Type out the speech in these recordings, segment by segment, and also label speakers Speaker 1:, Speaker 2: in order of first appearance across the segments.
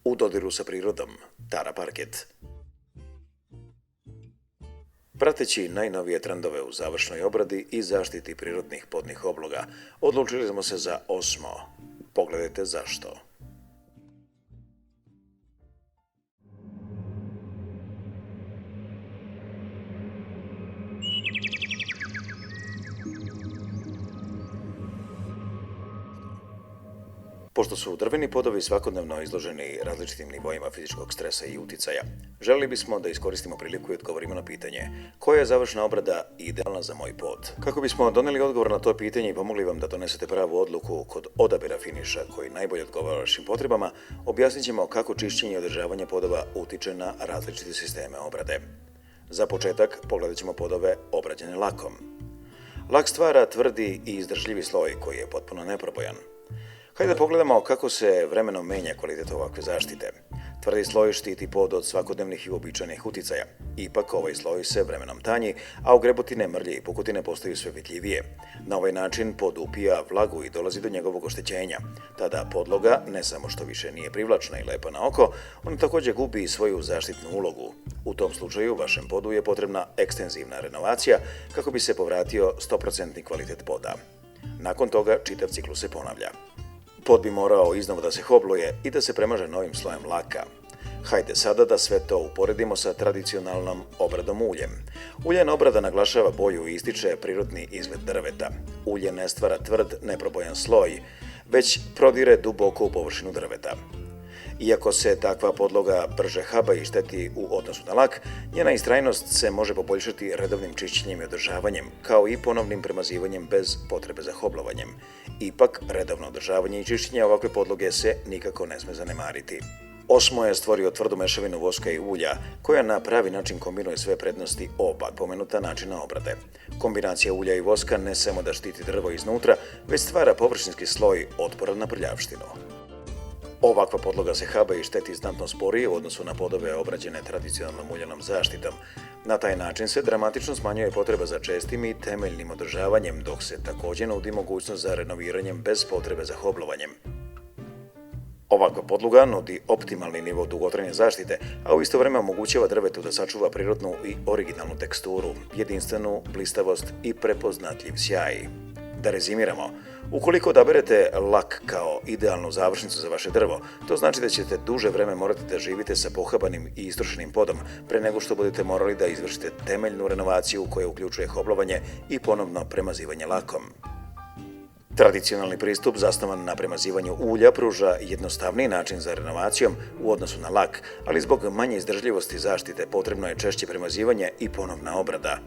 Speaker 1: U dodiru sa prirodom, Tara Parket. Prateći najnovije trendove u završnoj obradi i zaštiti prirodnih podnih obloga, odlučili smo se za Osmo. Pogledajte zašto. Pošto su drveni podovi svakodnevno izloženi različitim nivoima fizičkog stresa i uticaja, želeli bismo da iskoristimo priliku i odgovorimo na pitanje koja je završna obrada idealna za moj pod. Kako bismo doneli odgovor na to pitanje i pomogli vam da donesete pravu odluku kod odabira finiša koji najbolje odgovara vašim potrebama, objasnit ćemo kako čišćenje i održavanje podova utiče na različite sisteme obrade. Za početak pogledat ćemo podove obrađene lakom. Lak stvara tvrdi i izdržljivi sloj koji je potpuno neprobojan. Hajde da pogledamo kako se vremenom menja kvalitet ovakve zaštite. Tvrdi sloj štiti pod od svakodnevnih i uobičajenih uticaja. Ipak ovaj sloj se vremenom tanji, a ogrebotine, mrlje i pukotine postaju sve vidljivije. Na ovaj način pod upija vlagu i dolazi do njegovog oštećenja. Tada podloga ne samo što više nije privlačna i lepa na oko, ona također gubi svoju zaštitnu ulogu. U tom slučaju vašem podu je potrebna ekstenzivna renovacija kako bi se povratio 100% kvalitet poda. Nakon toga čitav ciklus se ponavlja. Pod bi morao iznova da se hobluje i da se premaže novim slojem laka. Hajde sada da sve to uporedimo sa tradicionalnom obradom uljem. Uljena obrada naglašava boju i ističe prirodni izgled drveta. Ulje ne stvara tvrd, neprobojan sloj, već prodire duboko u površinu drveta. Iako se takva podloga brže haba i šteti u odnosu na lak, njena istrajnost se može poboljšati redovnim čišćenjem i održavanjem, kao i ponovnim premazivanjem bez potrebe za hoblovanjem. Ipak, redovno održavanje i čišćenje ovakve podloge se nikako ne sme zanemariti. Osmo je stvorio tvrdu mešavinu voska i ulja, koja na pravi način kombinuje sve prednosti oba pomenuta načina obrade. Kombinacija ulja i voska ne samo da štiti drvo iznutra, već stvara površinski sloj otporan na prljavštinu. Ovakva podloga se haba i šteti znatno sporije u odnosu na podove obrađene tradicionalnom uljanom zaštitom. Na taj način se dramatično smanjuje potreba za čestim i temeljnim održavanjem, dok se također nudi mogućnost za renoviranjem bez potrebe za hoblovanjem. Ovakva podloga nudi optimalni nivo dugotrajne zaštite, a u isto vrijeme omogućava drvetu da sačuva prirodnu i originalnu teksturu, jedinstvenu blistavost i prepoznatljiv sjaj. Da rezimiramo, ukoliko odaberete lak kao idealnu završnicu za vaše drvo, to znači da ćete duže vreme morati da živite sa pohabanim i istrošenim podom pre nego što budete morali da izvršite temeljnu renovaciju koja uključuje hoblovanje i ponovno premazivanje lakom. Tradicionalni pristup zasnovan na premazivanju ulja pruža jednostavniji način za renovacijom u odnosu na lak, ali zbog manje izdržljivosti zaštite potrebno je češće premazivanje i ponovna obrada.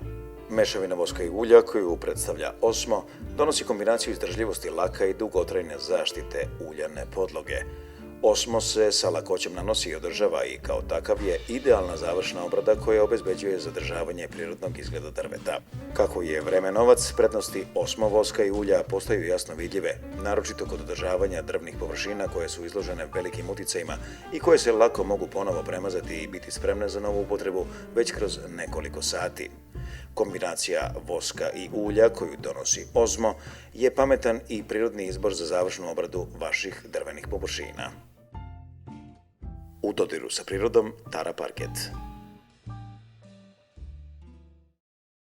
Speaker 1: Mešavina voska i ulja koju predstavlja Osmo donosi kombinaciju izdržljivosti laka i dugotrajne zaštite uljane podloge. Osmo se sa lakoćom nanosi i održava i kao takav je idealna završna obrada koja obezbeđuje zadržavanje prirodnog izgleda drveta. Kako je vreme novac, prednosti Osmo voska i ulja postaju jasno vidljive, naročito kod održavanja drvnih površina koje su izložene velikim uticajima i koje se lako mogu ponovo premazati i biti spremne za novu upotrebu već kroz nekoliko sati. Kombinacija voska i ulja koju donosi Osmo je pametan i prirodni izbor za završnu obradu vaših drvenih površina. U dodiru sa prirodom, Tara Parket.